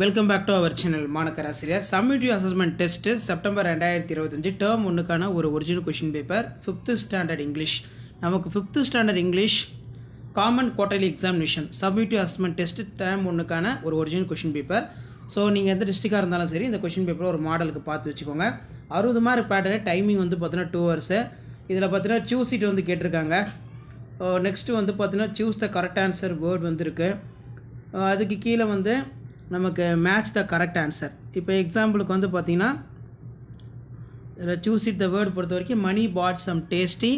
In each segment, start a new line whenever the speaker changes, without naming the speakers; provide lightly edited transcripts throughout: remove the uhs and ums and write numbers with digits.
Welcome back to our channel மாணக்கர் ஆசிரியர். Summative assessment test September 2025 term 1க்கான ஒரு original question paper 5th standard English. நமக்கு 5th standard English common quarterly examination summative assessment test term 1க்கான ஒரு original question paper. So நீங்கள் எந்த டிஸ்ட்ரிக்டாக இருந்தாலும் சரி இந்த கொஷின் பேப்பரை ஒரு மாடலுக்கு பார்த்து வச்சுக்கோங்க. 60 மார்க் பேட்டர்ன், டைமிங் வந்து பார்த்தீங்கன்னா 2 hours. இதில் பார்த்தீங்கன்னா சூஸ் இட் வந்து கேட்டிருக்காங்க. நெக்ஸ்ட்டு வந்து பார்த்தீங்கன்னா choose the correct answer word வந்து இருக்குது. அதுக்கு கீழே வந்து நமக்கு மேட்ச் த கரெக்ட் ஆன்சர். இப்போ எக்ஸாம்பிளுக்கு வந்து பார்த்தீங்கன்னா இதில் சூஸ் இட் த வேர்டு பொறுத்த வரைக்கும் Mani bought some tasty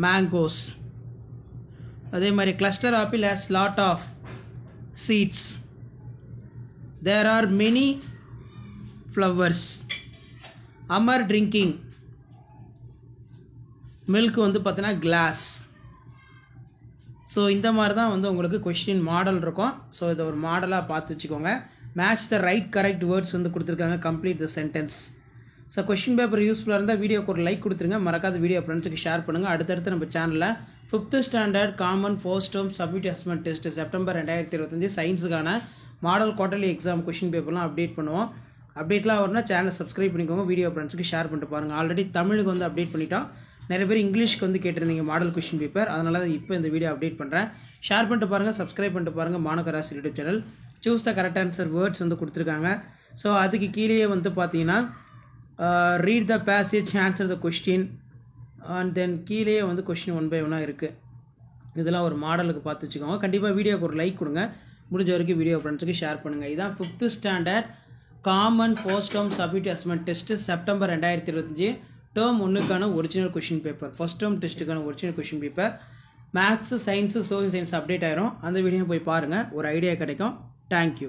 mangoes. அதே மாதிரி cluster apple has lot of seeds. There are many flowers. Amar drinking milk வந்து பார்த்தீங்கன்னா கிளாஸ். ஸோ இந்த மாதிரி தான் வந்து உங்களுக்கு கொஸ்டின் மாடல் இருக்கும். ஸோ இதை ஒரு மாடலாக பார்த்து வச்சுக்கோங்க. Match the right correct words வந்து கொடுத்துருக்காங்க. Complete the sentence. So question paper யூஸ்ஃபுல்லாக இருந்தால் வீடியோக்கு ஒரு லைக் கொடுத்துருங்க. மறக்காத வீடியோ ஃப்ரெண்ட்ஸுக்கு ஷேர் பண்ணுங்கள். அடுத்தடுத்து நம்ம சேனலில் 5th standard common first term submit assessment test September 2025 சயின்ஸுக்கான மாடல் குவார்டர்லி எக்ஸாம் கொஸ்டின் பேப்பர்லாம் அப்டேட் பண்ணுவோம். அப்டேட்லாம் வரணும்னா சேனலை சப்ஸ்கிரைப் பண்ணிக்கோங்க. வீடியோ ஃப்ரெண்ட்ஸுக்கு ஷேர் பண்ணிட்டு பாருங்கள். ஆல்ரெடி தமிழுக்கு வந்து அப்டேட் பண்ணிட்டோம். நிறைய பேர் இங்கிலீஷ்க்கு வந்து கேட்டிருந்தீங்க மாடல் கொஸ்டின் பேப்பர். அதனால தான் இப்போ இந்த வீடியோ அப்டேட் பண்ணுறேன். ஷேர் பண்ணிட்டு பாருங்கள், சப்ஸ்கிரைப் பண்ணிட்டு பாருங்கள். மாணக்கர் ஆசிரியர் YouTube channel. Choose the correct answer words வந்து கொடுத்துருக்காங்க. ஸோ அதுக்கு கீழே வந்து பார்த்தீங்கன்னா read the passage, answer the question and then கீழே வந்து கொஸ்டின் 1 by 1 இருக்குது. இதெல்லாம் ஒரு மாடலுக்கு பார்த்து வச்சுக்கோங்க. கண்டிப்பாக வீடியோக்கு ஒரு லைக் கொடுங்க. முடிஞ்ச வரைக்கும் வீடியோ ஃப்ரெண்ட்ஸுக்கு ஷேர் பண்ணுங்கள். இதுதான் 5th standard common first term submit assessment test September 2025 term 1க்கான original question paper. First term டெஸ்ட்டுக்கான original question paper. Maths, science, social science update ஆயிரும். அந்த வீடியோ போய் பாருங்கள், ஒரு ஐடியா கிடைக்கும். தேங்க்யூ.